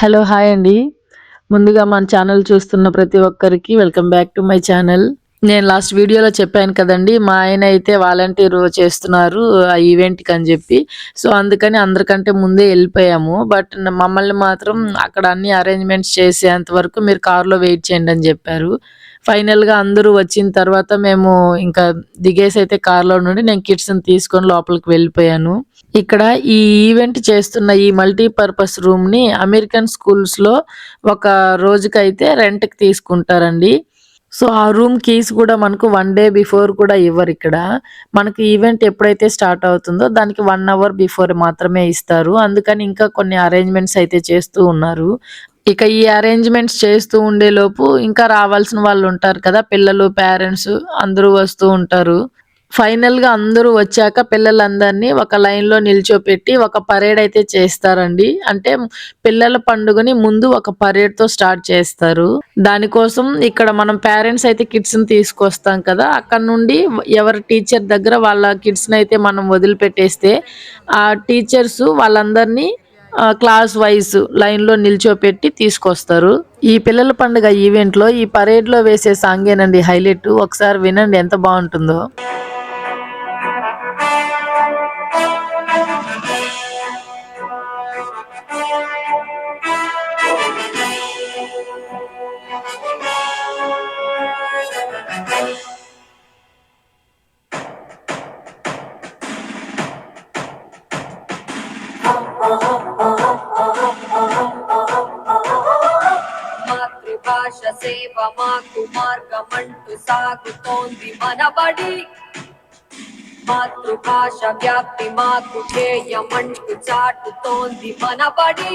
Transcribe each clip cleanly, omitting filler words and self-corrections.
Hello! Hi అండి. ముందుగా మన ఛానల్ చూస్తున్న ప్రతి ఒక్కరికి welcome back to my channel. నేను లాస్ట్ వీడియోలో చెప్పాను కదండీ! మా ఆయన అయితే వాలంటీర్ చేస్తున్నారు ఆ ఈవెంట్‌కని జెప్పి. సో, అందుకని అందరికంటే ముందే ఎళ్ళిపోయాము. బట్ మమ్మల్ని మాత్రం అక్కడ అన్ని అరేంజ్‌మెంట్స్ చేసేంత వరకు మీరు కార్‌లో వెయిట్ చేయండి అని జెప్పారు. ఫైనల్‌గా అందరూ వచ్చిన తర్వాత మేము ఇంకా దిగేసైతే కార్‌లో నుండి నేను కిడ్స్‌ని తీసుకొని లోపలికి వెళ్ళిపోయాను. ఇక్కడ ఈ ఈవెంట్ చేస్తున్న ఈ మల్టీపర్పస్ రూమ్‌ని అమెరికన్ స్కూల్స్‌లో ఒక రోజుకైతే రెంట్‌కి తీసుకుంటారండి. సో, ఆ రూమ్ కీస్ గూడా మనకు 1 డే బిఫోర్ కూడా ఇవ్వరిక్కడ. మనకి ఈవెంట్ ఎప్పుడైతే స్టార్ట్ అవుతుందో దానికి 1 అవర్ బిఫోర్ మాత్రమే ఇస్తారు. అందుకని ఇంకా కొన్ని అరేంజ్‌మెంట్స్ అయితే చేస్తూ ఉన్నారు. ఇక ఈ అరేంజ్‌మెంట్స్ చేస్తూ ఉండేలోపు ఇంకా రావాల్సిన వాళ్ళుంటారు కదా! పిల్లలు, పేరెంట్స్ అందరూ వస్తూ ఉంటారు. ఫైనల్‌గా అందరూ వచ్చాక పిల్లలందరినీ ఒక లైన్‌లో నిల్చోపెట్టి ఒక పరేడ్ అయితే చేస్తారండి. అంటే పిల్లల పండుగని ముందు ఒక పరేడ్‌తో స్టార్ట్ చేస్తారు. దానికోసం ఇక్కడ మనం పేరెంట్స్ అయితే కిడ్స్‌ని తీసుకొస్తాం కదా! అక్కడి నుండి ఎవరి టీచర్ దగ్గర వాళ్ళ కిడ్స్‌నైతే మనం వదిలిపెట్టేస్తే ఆ టీచర్స్ వాళ్ళందరినీ క్లాస్ వైస్ లైన్‌లో నిల్చోపెట్టి తీసుకొస్తారు. ఈ పిల్లల పండుగ ఈవెంట్‌లో ఈ పరేడ్‌లో వేసే సాంగేనండి హైలైట్. ఒకసారి వినండి ఎంత బావుంటుందో. మాతృభాష సేవ మాకు మార్గమంటూ సాగుతోంది మనబడి. మాతృభాష వ్యాప్తి మాకు ధ్యేయమంటూ చాటుతోంది మనబడి.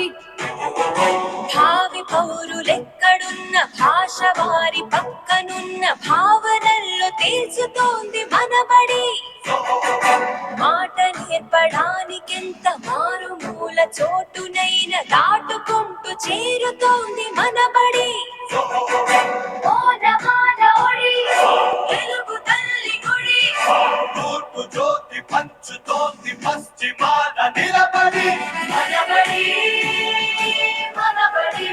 భావి పౌరులెక్కడున్న భాష వారి పక్కనున్న భావనల్లో తేల్చుతోంది మనబడి. మాట నేర్పడానికెంత మారుమూల చోటునైన దాటుకుంటూ చేరుతోంది మనబడి. ఓనమాల ఒడి, తెలుగు తల్లి గుడి, తూర్పు జ్యోతి పంచుతోంది పశ్చిమాన నిలబడి. మనబడి మనబడి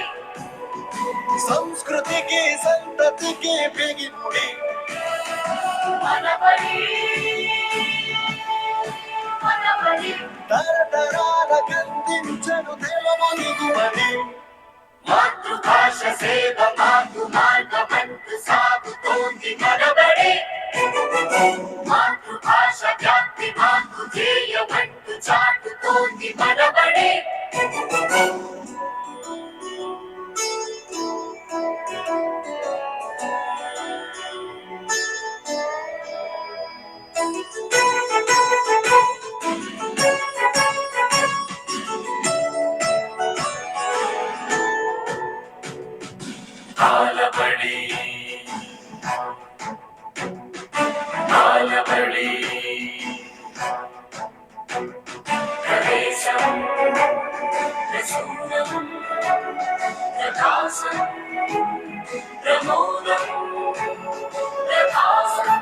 సంస్కృతికి సంతతికి బిగిముడి. మనబడి మనబడి తరతరాల కందించను తెలుగుబడి. మాతృభాష సేవ మాకు మార్గమంటూ సాగుతోంది మనబడి. మాతృభాష వ్యాప్తి మాకు ధ్యేయమంటూ చాటుతోంది మనబడి. బాలబడి బాలబడి ప్రవేశం ప్రసూనం ప్రకాశం ప్రమోదం ప్రకాశం.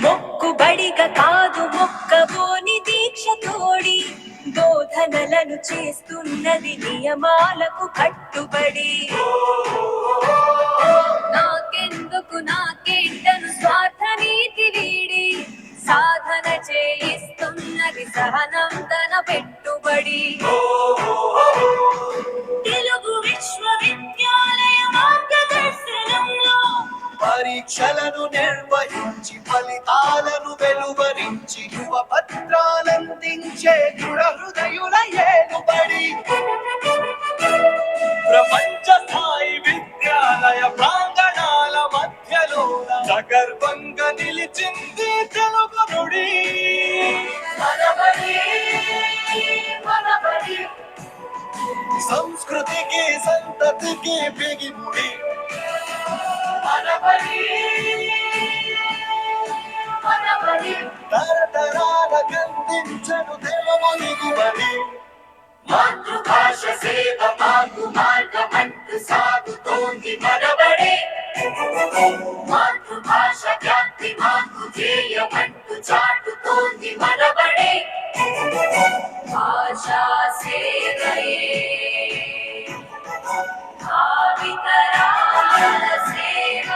మొక్కుబడిగా కాదు మొక్కబోని దీక్ష తోడి బోధనలను చేస్తున్నది నియమాలకు కట్టుబడి. నాకెందుకు నాకేంటను స్వార్థ నీతి వీడి సాధన చేయిస్తున్నది సహనం తన పెట్టుబడి. తెలుగు విశ్వవిద్యాలయ మార్గదర్శనంలో పరీక్షలను నిర్వహించి ఫలితాలను వెలువరించి యువ పత్రాలందించే దృఢ హృదయుల ఏలుబడి. ప్రపంచ స్థాయి విద్యాలయ ప్రాంగణాల మధ్యలో సగర్వంగా నిలిచింది తెలుగు నుడి. మనబడి మనబడి సంస్కృతికి సంతతికి బిగిముడి. మనబడి మనబడి తరతరాల కందించను తెలుగుబడి. మాతృభాష సేవ మాకు మార్గమంటూ సాగుతోంది మనబడి. మాతృభాష వ్యాప్తి మాకు ధ్యేయమంటూ చాటుతోంది మనబడే భాషా సేవయే భావితరాల సేవ.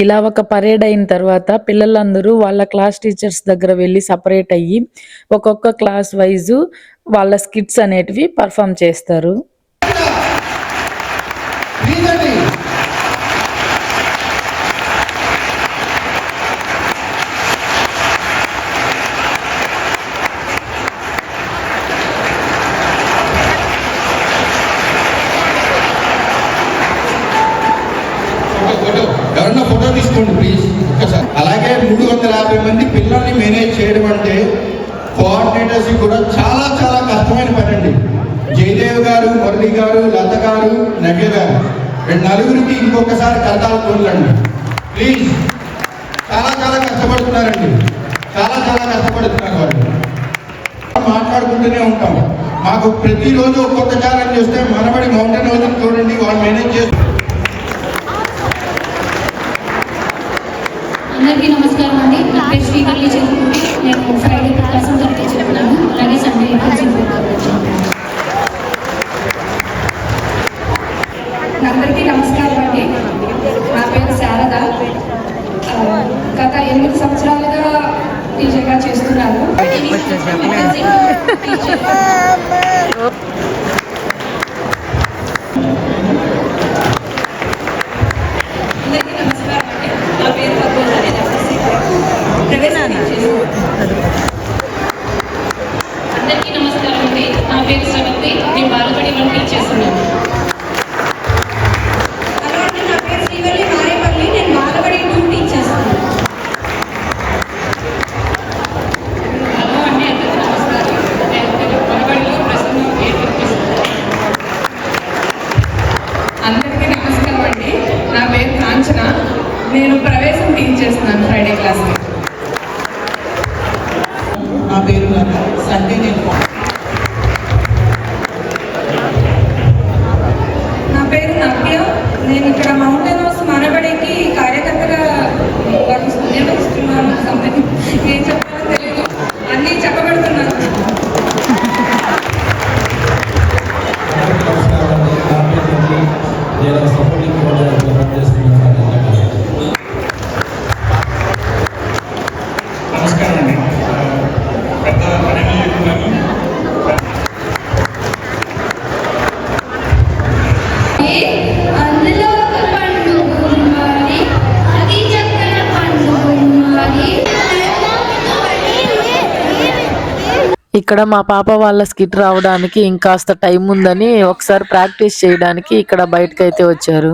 ఇలా ఒక పరేడ్ అయిన తర్వాత పిల్లలందరూ వాళ్ళ క్లాస్ టీచర్స్ దగ్గర వెళ్ళి సపరేట్ అయ్యి ఒక్కొక్క క్లాస్ వైజు వాళ్ళ స్కిట్స్ అనేటివి పర్ఫామ్ చేస్తారు. ఎవరన్నా ఫోటో తీసుకోండి ప్లీజ్ ఒకసారి. అలాగే 350 మంది పిల్లల్ని మేనేజ్ చేయడం అంటే కోఆర్డినేటర్స్ కూడా చాలా చాలా కష్టమైన పని అండి. జయదేవ్ గారు, మురళి గారు, లత గారు, నవ్య గారు నలుగురికి ఇంకొకసారి కలతాలు కోళ్ళండి ప్లీజ్. చాలా చాలా కష్టపడుతున్నారండి, చాలా చాలా కష్టపడుతున్నారు వాళ్ళు. మాట్లాడుకుంటూనే ఉంటాం. మాకు ప్రతిరోజు ఒక్కొక్క ఛాలెంజ్ చేస్తే మనబడి మౌంటైన్ హౌస్ చూడండి, వాళ్ళు మేనేజ్ చేస్తారు. అందరికీ నమస్కారం అండి. నా పేరు శ్రీవల్లి చెల్లి. నేను ఫ్రైడే క్లాస్ తరగతి చెప్తున్నాను, అలాగే సండే అందరికీ నమస్కారం అండి. నా పేరు శారద. గత 8 సంవత్సరాలుగా టీచర్గా చేస్తున్నాను. అందరికీ నమస్కారం అండి. నా పేరు అందరికీ నమస్కారం అండి. నా పేరు శ్రవంతి. నేను బాలబడి టీచ్ చేస్తున్నాను. హలో అండి, నా పేరు శ్రీవల్లి మారేపల్లి. నేను బాలబడి టీచ్ చేస్తున్నాను. హలో అండి, అందరికీ నమస్కారం. నేను బాలబడిలో ప్రస్తుతం అందరికీ నమస్కారం అండి. నా పేరు కాంచన. నేను ప్రవేశం టీచ్ చేస్తున్నాను ఫ్రైడే క్లాస్కి. నా పేరు సండే. నా పేరు నవ్య. నేను ఇక్కడ మౌంటైన్ హౌస్ మనబడికి కార్యకర్తగా నిర్వహిస్తున్నాను. ఏం చెప్పాలో తెలియదు, అన్నీ చెప్పబడుతున్నాను. నమస్కారం అండి. పెద్ద పని చెప్తున్నాను. అందులో ఒక పండు ఉన్నది, అది చక్కన పండు ఉన్నది. ఇక్కడ మా పాప వాళ్ళ స్కిట్ రావడానికి ఇంకాస్త టైం ఉందని ఒకసారి ప్రాక్టీస్ చేయడానికి ఇక్కడ బయటకైతే వచ్చారు.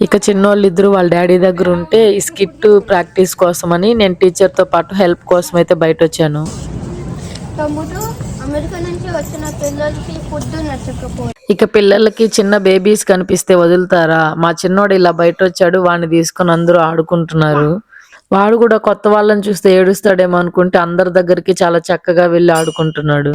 ఇక చిన్నోళ్ళు ఇద్దరు వాళ్ళ డాడీ దగ్గర ఉంటే ఈ స్కిట్ ప్రాక్టీస్ కోసమని నేను టీచర్తో పాటు హెల్ప్ కోసం అయితే బయట వచ్చాను. అమెరికా నుంచి వచ్చిన పిల్లలకి ఫుడ్ నచ్చకపోతే ఇక పిల్లలకి చిన్న బేబీస్ కనిపిస్తే వదులుతారా? మా చిన్నోడు ఇలా బయట వచ్చాడు, వాడిని తీసుకొని అందరూ ఆడుకుంటున్నారు. వాడు కూడా కొత్త వాళ్ళని చూస్తే ఏడుస్తాడేమో అనుకుంటే అందరి దగ్గరికి చాలా చక్కగా వెళ్ళి ఆడుకుంటున్నాడు.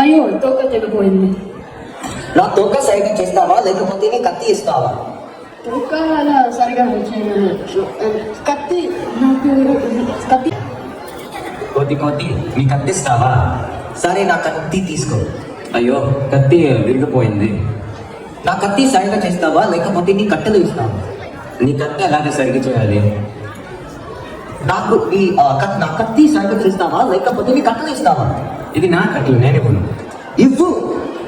అయ్యో తోక తెగిపోయింది. నా తోక సరిగ్గా చేస్తావా లేకపోతే నీ కత్తి ఇస్తావా? తోక అలా సరిగా చేయను. కత్తి నాకు కత్తి కొద్ది నీ కత్తి ఇస్తావా? సరే నా కత్తి తీసుకో. అయ్యో కత్తి విరిగిపోయింది. నా కత్తి సరిగ్గా చేస్తావా లేకపోతే నీ కట్టెలు ఇస్తావా? నీ కత్తి ఎలాగ సరిగ్గా చేయాలి? నాకు నా కత్తి సరిగ్గా చేస్తావా లేకపోతే నీ కట్టెలు ఇస్తావా? ఇది నా కట్టెలు, నేను ఇవ్వను. ఇవ్వు.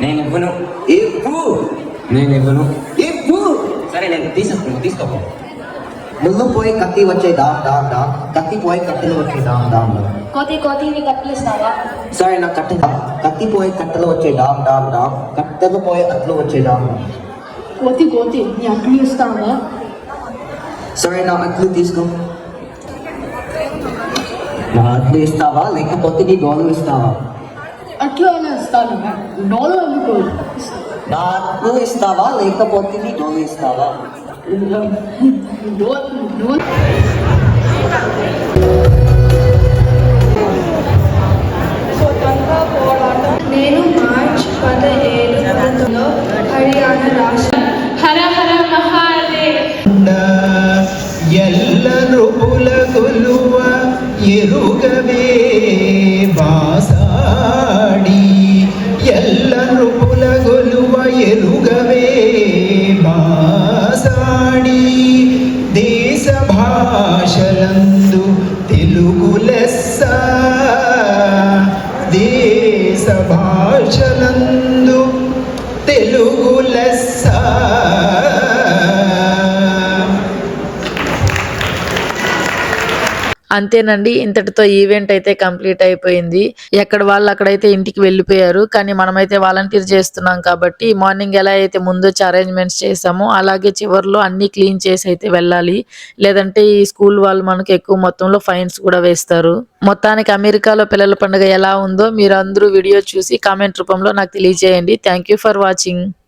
నేను ఇవ్వను. ఇవ్వు. నేను ఇవ్వను. ఇవ్వు. సరే నేను తీసుకోపో. ముళ్ళు పోయి కత్తి వచ్చే డామ్ డామ్ డామ్, కత్తి పోయి కట్టెలు వచ్చే డామ్ డామ్ డామ్. కోతి నీ కట్టెలు ఇస్తావా? సరే నా కత్తి పోయి కట్టెలు వచ్చే డామ్ డామ్ డామ్, కట్టెలు పోయి అట్లు వచ్చే డామ్ డామ్. కోతి నీ అట్లు ఇస్తావా? సరే నా అట్లు తీసుకో. నా అట్లు ఇస్తావా లేకపోతే నీ డోలు ఇస్తావా? అట్లు అలా ఇస్తాను. డోలు ఎందుకు? నా అట్లు ఇస్తావా లేకపోతే నీ డోలు ఇస్తావా? డోల్ నేను మార్చ్ 17 హర్యానా రాష్ట్రం. హర హర మహాదేవ్. ಎಲ್ಲ ನೃಪುಲ ಕೊಲ್ಲುವ ಎರುಗವೇ ಬಾಸಾಡಿ, ಎಲ್ಲ ನೃಪುಲ ಕೊಲ್ಲುವ ಎರುಗವೇ ಬಾಸಾಡಿ, ದೇಶ ಭಾಷలందు తెలుగు లెస్స, దేశ భాషలందు తెలుగు లెస్స. అంతేనండి, ఇంతటితో ఈవెంట్ అయితే కంప్లీట్ అయిపోయింది. ఎక్కడ వాళ్ళు అక్కడైతే ఇంటికి వెళ్ళిపోయారు. కానీ మనమైతే వాలంటీర్ చేస్తున్నాం కాబట్టి మార్నింగ్ ఎలా అయితే ముందు అరేంజ్మెంట్స్ చేసామో అలాగే చివరిలో అన్ని క్లీన్ చేసి అయితే వెళ్ళాలి. లేదంటే ఈ స్కూల్ వాళ్ళు మనకు ఎక్కువ మొత్తంలో ఫైన్స్ కూడా వేస్తారు. మొత్తానికి అమెరికాలో పిల్లల పండుగ ఎలా ఉందో మీరు అందరూ వీడియో చూసి కామెంట్ రూపంలో నాకు తెలియజేయండి. Thank you for watching.